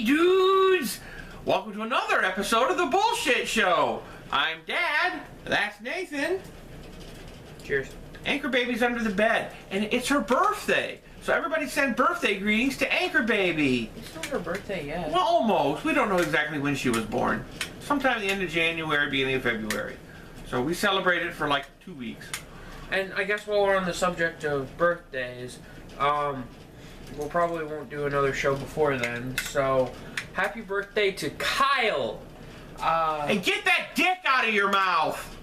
Hey dudes! Welcome to another episode of The Bullshit Show. I'm Dad, that's Nathan. Cheers. Anchor Baby's under the bed, and it's her birthday. So everybody send birthday greetings to Anchor Baby. It's not her birthday yet. Well, almost. We don't know exactly when she was born. Sometime at the end of January, beginning of February. So we celebrate it for like 2 weeks. And I guess while we're on the subject of birthdays, we'll probably won't do another show before then. So, happy birthday to Kyle. And get that dick out of your mouth.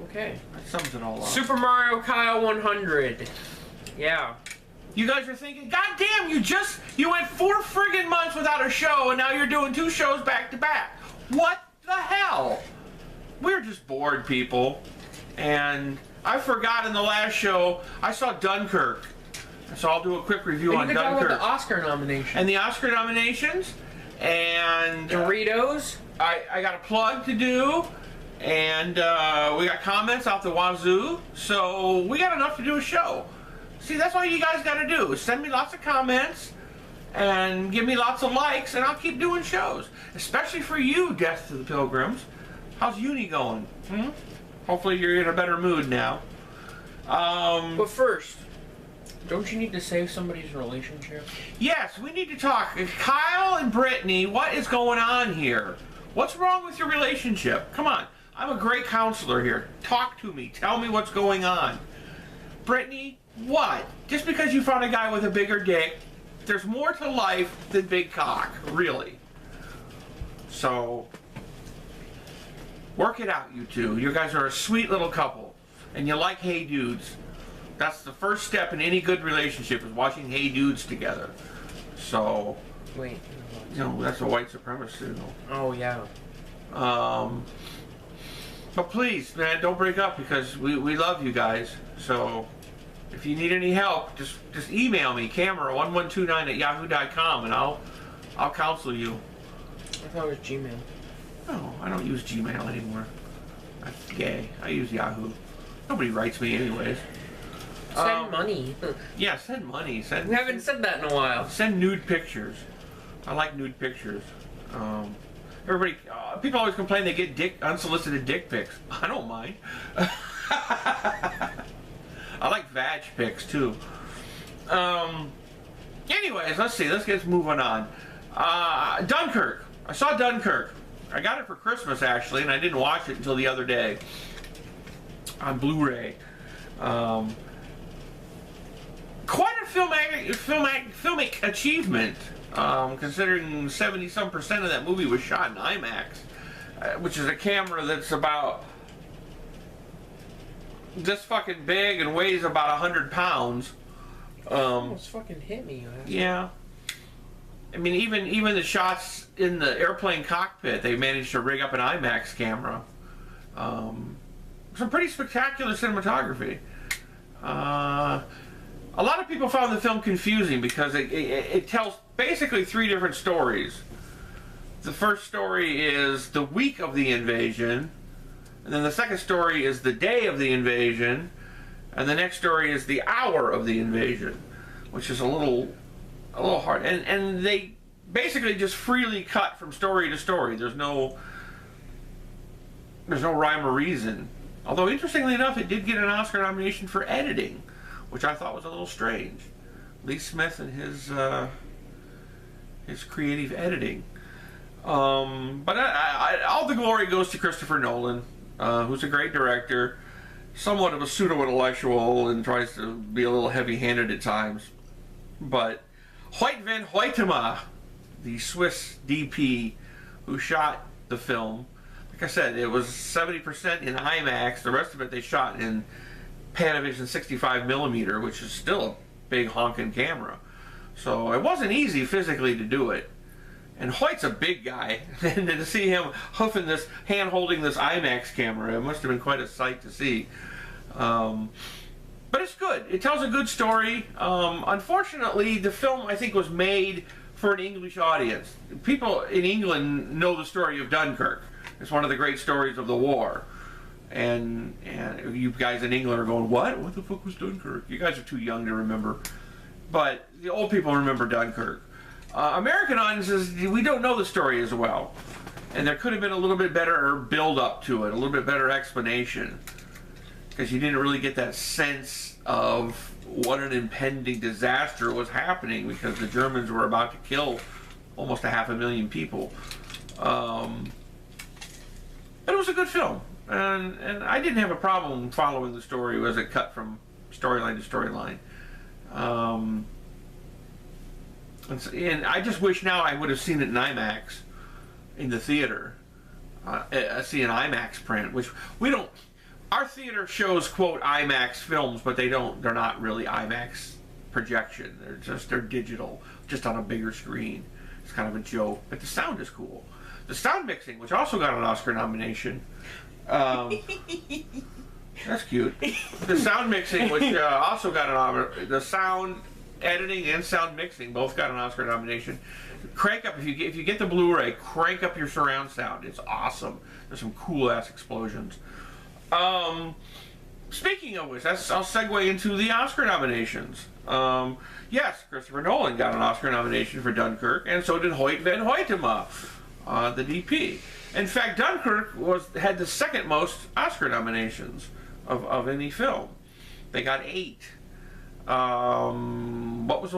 Okay. That sums it all up. Super Mario Kyle 100. Yeah. You guys are thinking, God damn, you went 4 friggin' months without a show, and now you're doing 2 shows back to back. What the hell? We're just bored, people. And I forgot in the last show, I saw Dunkirk. So I'll do a quick review on Dunkirk. You can talk about the Oscar nomination. And the Oscar nominations. And Doritos. I got a plug to do. And we got comments off the wazoo. So we got enough to do a show. See, that's all you guys got to do. Is send me lots of comments. And give me lots of likes. And I'll keep doing shows. Especially for you, Death to the Pilgrims. How's uni going? Hopefully you're in a better mood now. But first, don't you need to save somebody's relationship? Yes, we need to talk. Kyle and Brittany, what is going on here? What's wrong with your relationship? Come on. I'm a great counselor here. Talk to me. Tell me what's going on. Brittany, what? Just because you found a guy with a bigger dick, there's more to life than big cock. Really. So, work it out, you two. You guys are a sweet little couple. And you like Hey Dudes. That's the first step in any good relationship, is watching Hey Dudes together. So, Wait. you know, that's a white supremacist signal. Oh, yeah. But please, man, don't break up, because we love you guys. So, if you need any help, just email me, camera1129@yahoo.com, and I'll counsel you. I thought it was Gmail. No, I don't use Gmail anymore. That's gay. I use Yahoo. Nobody writes me anyways. Send money. Yeah, send money. We haven't said that in a while. Send nude pictures. I like nude pictures. Everybody, people always complain they get unsolicited dick pics. I don't mind. I like vag pics too. Anyways, let's see. Let's moving on. Dunkirk. I saw Dunkirk. I got it for Christmas actually, and I didn't watch it until the other day on Blu-ray. Quite a filmic achievement, considering 70-some% of that movie was shot in IMAX, which is a camera that's about this fucking big and weighs about 100 pounds. Almost fucking hit me. Yeah. I mean, even the shots in the airplane cockpit, they managed to rig up an IMAX camera. Some pretty spectacular cinematography. A lot of people found the film confusing because it tells basically 3 different stories. The first story is the week of the invasion, and then the second story is the day of the invasion, and the next story is the hour of the invasion, which is a little hard. And they basically just freely cut from story to story. There's no rhyme or reason. Although, interestingly enough, it did get an Oscar nomination for editing, which I thought was a little strange. Lee Smith and his creative editing. But all the glory goes to Christopher Nolan, who's a great director, somewhat of a pseudo-intellectual and tries to be a little heavy-handed at times. But Hoyt van Hoytema, the Swiss DP who shot the film, like I said, it was 70% in IMAX. The rest of it they shot in Panavision 65mm, which is still a big honking camera. So it wasn't easy physically to do it. And Hoyt's a big guy, and to see him hand-holding this IMAX camera, it must have been quite a sight to see. But it's good. It tells a good story. Unfortunately, the film, I think, was made for an English audience. People in England know the story of Dunkirk. It's one of the great stories of the war. And you guys in England are going, what? What the fuck was Dunkirk? You guys are too young to remember. But the old people remember Dunkirk. American audiences, we don't know the story as well. And there could have been a little bit better build up to it, a little bit better explanation. Because you didn't really get that sense of what an impending disaster was happening, because the Germans were about to kill almost 500,000 people. But it was a good film. And I didn't have a problem following the story as it cut from storyline to storyline. And I just wish now I would have seen it in IMAX in the theater. See an IMAX print, which we don't. Our theater shows quote IMAX films, but they're not really IMAX projection. They're digital, just on a bigger screen. It's kind of a joke, but the sound is cool. The sound mixing, which also got an Oscar nomination. That's cute. The sound mixing, which also got the sound editing and sound mixing both got an Oscar nomination. Crank up if you get the Blu-ray. Crank up your surround sound. It's awesome. There's some cool ass explosions. Speaking of which, I'll segue into the Oscar nominations. Yes, Christopher Nolan got an Oscar nomination for Dunkirk, and so did Hoyt van Hoytema, the DP. In fact, Dunkirk had the second most Oscar nominations of any film. They got 8. What was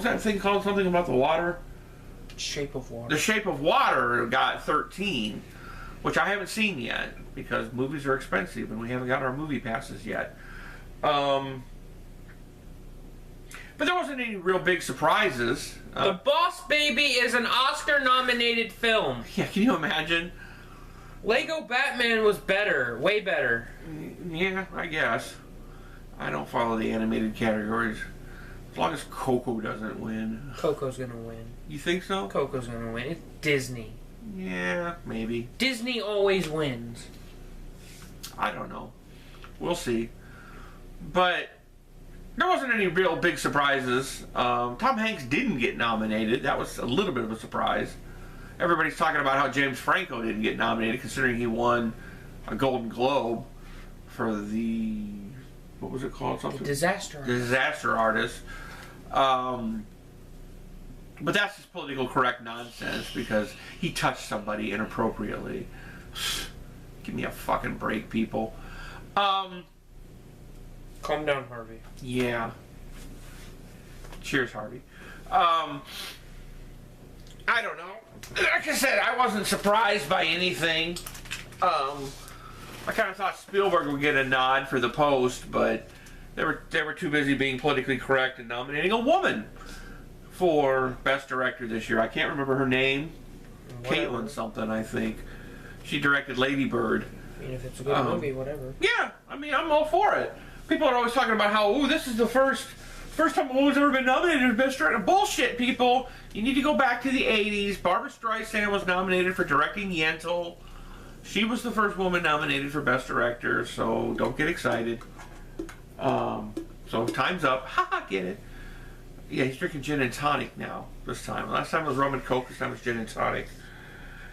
that thing called? Something about the water? Shape of Water. The Shape of Water got 13, which I haven't seen yet because movies are expensive and we haven't got our movie passes yet. But there wasn't any real big surprises. The Boss Baby is an Oscar-nominated film. Yeah, can you imagine? Lego Batman was better, way better. Yeah, I guess. I don't follow the animated categories. As long as Coco doesn't win. Coco's gonna win. You think so? Coco's gonna win. It's Disney. Yeah, maybe. Disney always wins. I don't know. We'll see. But there wasn't any real big surprises. Tom Hanks didn't get nominated. That was a little bit of a surprise. Everybody's talking about how James Franco didn't get nominated, considering he won a Golden Globe for the... what was it called? Something? The Disaster Artist. The Disaster Artist. But that's just political correct nonsense because he touched somebody inappropriately. Give me a fucking break, people. Calm down, Harvey. Yeah. Cheers, Harvey. I don't know. Like I said, I wasn't surprised by anything. I kind of thought Spielberg would get a nod for The Post, but they were too busy being politically correct and nominating a woman for Best Director this year. I can't remember her name. Whatever. Caitlin something, I think. She directed Lady Bird. I mean, if it's a good movie, whatever. Yeah, I mean, I'm all for it. People are always talking about how, ooh, this is the first time a woman's ever been nominated for Best Director. Bullshit, people. You need to go back to the 80s. Barbra Streisand was nominated for directing Yentl. She was the first woman nominated for Best Director, so don't get excited. So time's up. Haha, get it. Yeah, he's drinking gin and tonic now, this time. Last time it was rum and coke, this time it's gin and tonic.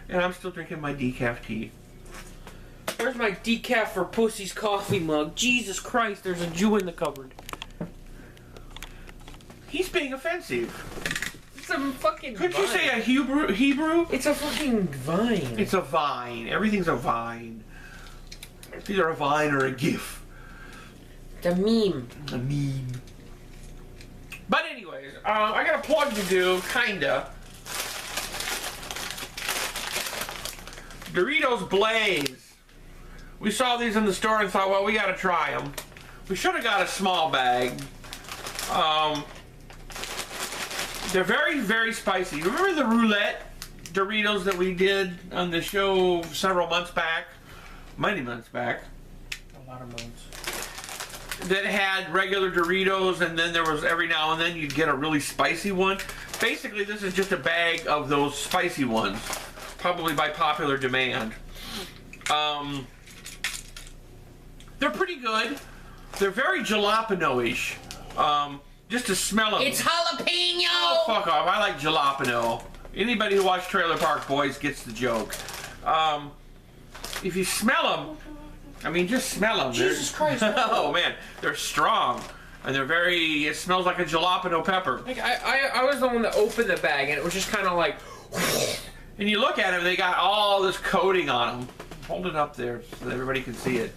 And I'm still drinking my decaf tea. Where's my decaf for Pussy's coffee mug? Jesus Christ, there's a Jew in the cupboard. He's being offensive. It's a fucking Couldn't vine. you say a Hebrew? It's a fucking vine. It's a vine. Everything's a vine. It's either a vine or a gif. It's a meme. A meme. But anyways, I got a plug to do, kinda. Doritos Blaze. We saw these in the store and thought, well, we gotta try them. We should have got a small bag. They're very, very spicy. Remember the roulette Doritos that we did on the show several months back? Many months back. A lot of months. That had regular Doritos, and then there was every now and then you'd get a really spicy one. Basically, this is just a bag of those spicy ones, probably by popular demand. They're pretty good. They're very jalapeno-ish. Just to smell them. It's jalapeno! Oh, fuck off. I like jalapeno. Anybody who watched Trailer Park Boys gets the joke. If you smell them, I mean, just smell them. Jesus Christ. Oh, man. They're strong. And they're it smells like a jalapeno pepper. Like I was the one that opened the bag, and it was just kind of like. And you look at them, they got all this coating on them. Hold it up there so that everybody can see it.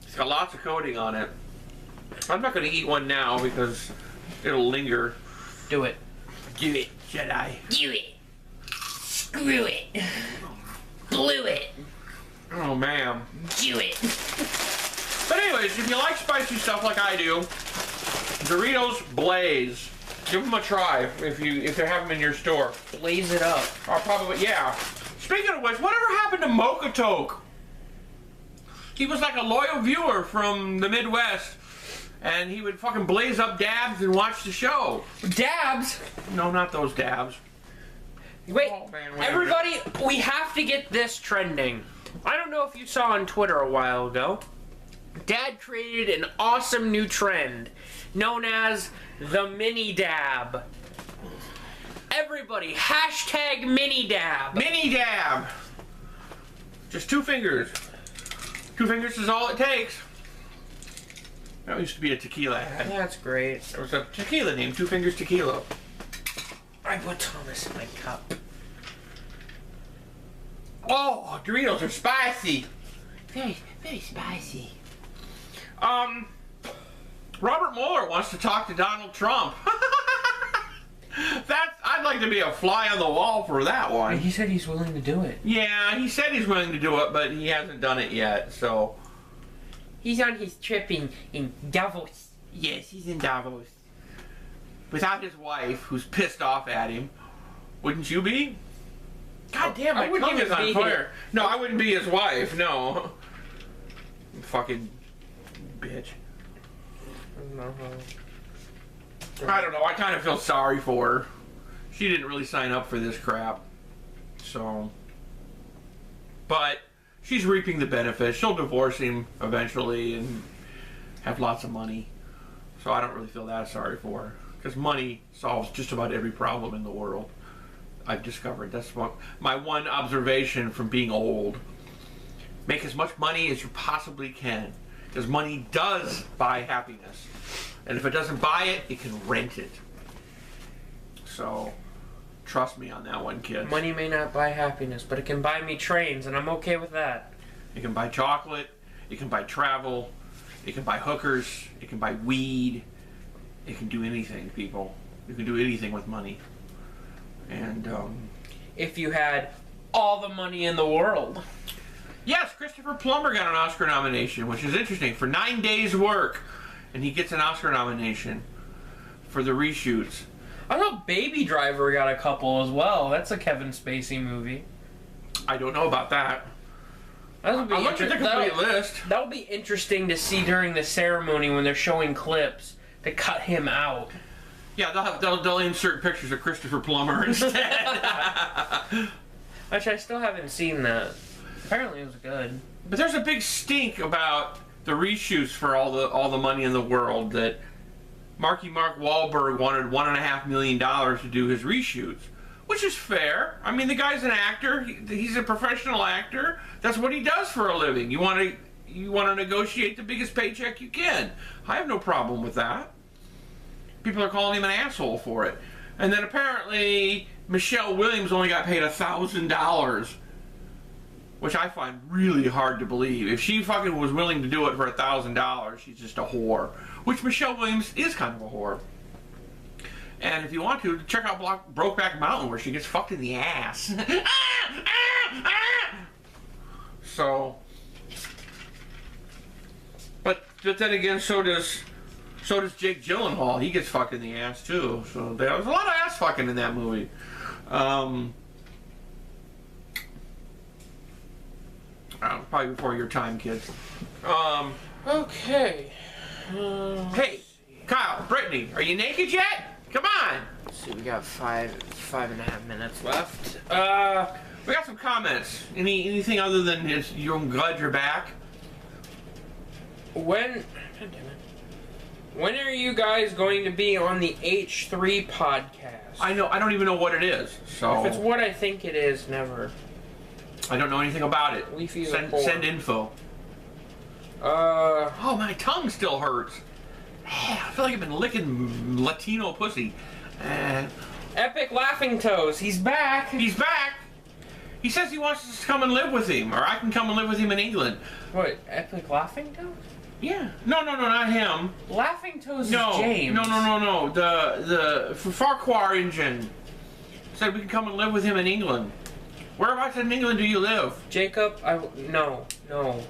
It's got lots of coating on it. I'm not going to eat one now because it'll linger. Do it. Do it, Jedi. Do it. Screw it. Glue it. Oh, man. Do it. But anyways, if you like spicy stuff like I do, Doritos Blaze. Give them a try if they have them in your store. Blaze it up. Or probably, yeah. Speaking of which, whatever happened to Mocha Toke? He was like a loyal viewer from the Midwest, and he would fucking blaze up dabs and watch the show. Dabs? No, not those dabs. Wait, Oh, man, everybody, we have to get this trending. I don't know if you saw on Twitter a while ago. Dad created an awesome new trend known as the mini dab. Everybody, hashtag mini dab. Mini dab. Just 2 fingers. 2 fingers is all it takes. That used to be a tequila ad. That's great. There was a tequila named 2 Fingers Tequila. I put Thomas in my cup. Oh, Doritos are spicy. Very, very spicy. Robert Mueller wants to talk to Donald Trump. I'd like to be a fly on the wall for that one. He said he's willing to do it. Yeah, he said he's willing to do it, but he hasn't done it yet, so. He's on his trip in Davos. Yes, he's in Davos. Without his wife, who's pissed off at him. Wouldn't you be? God damn, my tongue is on fire. No, I wouldn't be his wife, no. Fucking bitch. I don't know, I kind of feel sorry for her. She didn't really sign up for this crap. So. But she's reaping the benefits. She'll divorce him eventually and have lots of money. So I don't really feel that sorry for her. Because money solves just about every problem in the world. I've discovered. That's what my one observation from being old. Make as much money as you possibly can. Because money does buy happiness. And if it doesn't buy it, it can rent it. So, trust me on that one, kids. Money may not buy happiness, but it can buy me trains, and I'm okay with that. It can buy chocolate. It can buy travel. It can buy hookers. It can buy weed. It can do anything, people. You can do anything with money. And, if you had all the money in the world. Yes, Christopher Plummer got an Oscar nomination, which is interesting, for 9 days' work. And he gets an Oscar nomination for the reshoots. I thought Baby Driver got a couple as well. That's a Kevin Spacey movie. I don't know about that. I looked at the complete list. That'll be interesting to see during the ceremony when they're showing clips to cut him out. Yeah, they'll insert pictures of Christopher Plummer instead. Which I still haven't seen that. Apparently it was good. But there's a big stink about the reshoots for all the money in the world that Mark Wahlberg wanted $1.5 million to do his reshoots, which is fair. I mean, the guy's an actor. He's a professional actor. That's what he does for a living. You want to negotiate the biggest paycheck you can. I have no problem with that. People are calling him an asshole for it. And then apparently Michelle Williams only got paid $1,000. Which I find really hard to believe. If she fucking was willing to do it for $1,000, she's just a whore. Which Michelle Williams is kind of a whore. And if you want to, check out Brokeback Mountain where she gets fucked in the ass. So, but then again, so does Jake Gyllenhaal. He gets fucked in the ass too. So there was a lot of ass fucking in that movie. Probably before your time, kids. Okay. Hey, Kyle, Brittany, are you naked yet? Come on. Let's see, we got five and a half minutes left. We got some comments. Anything other than I'm glad you're back? When are you guys going to be on the H3 podcast? I don't even know what it is. So if it's what I think it is, never. I don't know anything about it. Leafy send info. Oh, my tongue still hurts. I feel like I've been licking Latino pussy. Epic Laughing Toes, he's back. He's back. He says he wants us to come and live with him, or I can come and live with him in England. What, Epic Laughing Toes? Yeah. No, not him. Laughing Toes No. is James. No. The Farquhar engine said we can come and live with him in England. Whereabouts in England do you live? Jacob, no.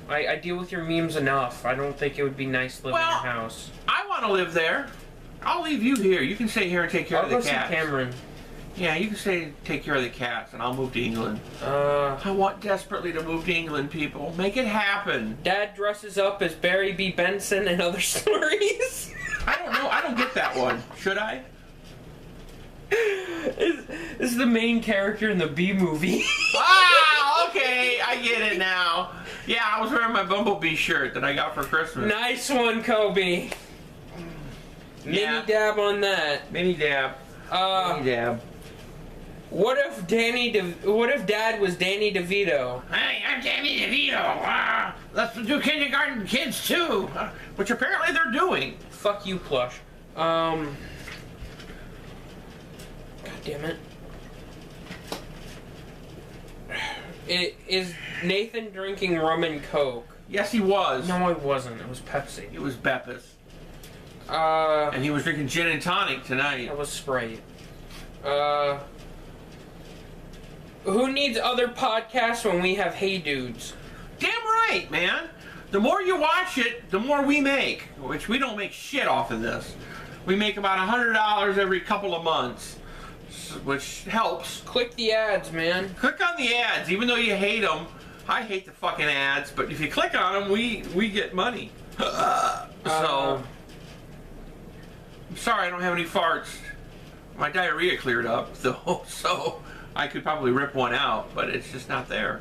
I deal with your memes enough. I don't think it would be nice living in your house. I want to live there. I'll leave you here. You can stay here and take care of the cats. I'll go see Cameron. Yeah, you can stay and take care of the cats, and I'll move to England. I want desperately to move to England, people. Make it happen. Dad dresses up as Barry B. Benson and other stories. I don't know. I don't get that one. Should I? This is the main character in the B movie. Ah, okay. I get it now. Yeah, I was wearing my Bumblebee shirt that I got for Christmas. Nice one, Kobe. Yeah. Mini dab on that. Mini dab. Mini dab. What if Dad was Danny DeVito? Hey, I'm Danny DeVito. Let's do kindergarten kids too, which apparently they're doing. Fuck you, Plush. God damn it. Is Nathan drinking rum and Coke? Yes, he was. No, it wasn't. It was Pepsi. It was Beppis. And he was drinking gin and tonic tonight. That was Sprite. Who needs other podcasts when we have Hey Dudes? Damn right, man. The more you watch it, the more we make. Which we don't make shit off of this. We make about $100 every couple of months, which helps. Click the ads, man. Click on the ads, even though you hate them. I hate the fucking ads, but if you click on them, we get money. So, I'm sorry I don't have any farts. My diarrhea cleared up, though, so I could probably rip one out, but it's just not there.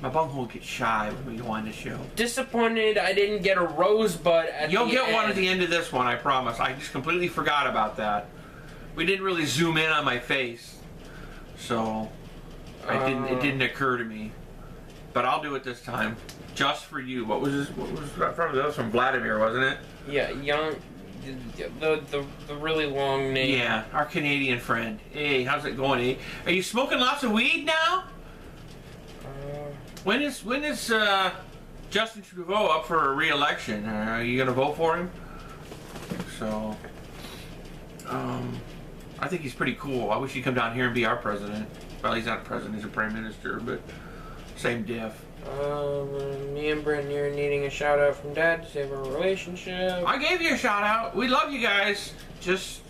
My bunghole gets shy when we go on the show. Disappointed I didn't get a rosebud at You'll the get end. one at the end of this one, I promise. I just completely forgot about that. We didn't really zoom in on my face, so it didn't occur to me. But I'll do it this time, just for you. What was that from? That was from Vladimir, wasn't it? Yeah, the really long name. Yeah, our Canadian friend. Hey, how's it going? Hey, are you smoking lots of weed now? When is Justin Trudeau up for re-election? Are you gonna vote for him? So, I think he's pretty cool. I wish he'd come down here and be our president. Well, he's not a president; he's a prime minister, but same diff. Me and Brittany are needing a shout out from Dad to save our relationship. I gave you a shout out. We love you guys. Just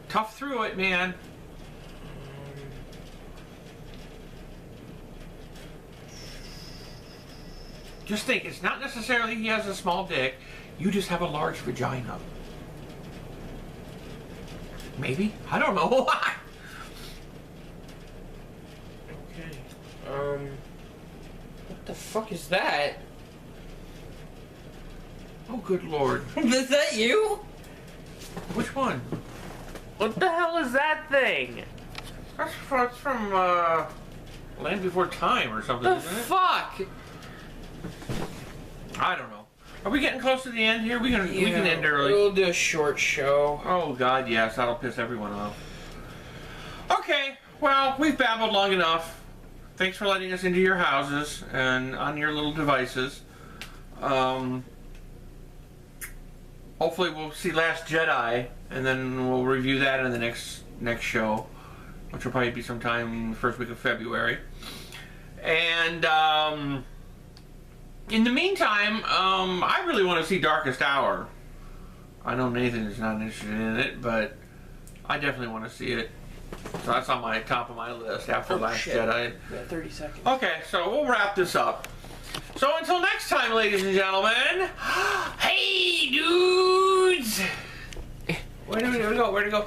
tough through it, man. Just think, it's not necessarily he has a small dick. You just have a large vagina. Maybe? I don't know. Okay. What the fuck is that? Oh, good lord. Is that you? Which one? What the hell is that thing? That's from Land Before Time or something, The isn't it? fuck? I don't know. Are we getting close to the end here? We can end early. We'll do a short show. Oh god, yes, that'll piss everyone off. Okay, well, we've babbled long enough. Thanks for letting us into your houses and on your little devices. Hopefully we'll see Last Jedi, and then we'll review that in the next show, which will probably be sometime the first week of February. And in the meantime, I really want to see Darkest Hour. I know Nathan is not interested in it, but I definitely want to see it. So that's on my top of my list after Last Jedi. Yeah, 30 seconds. Okay, so we'll wrap this up. So until next time, ladies and gentlemen. Hey, dudes! Where do we go? Where to go?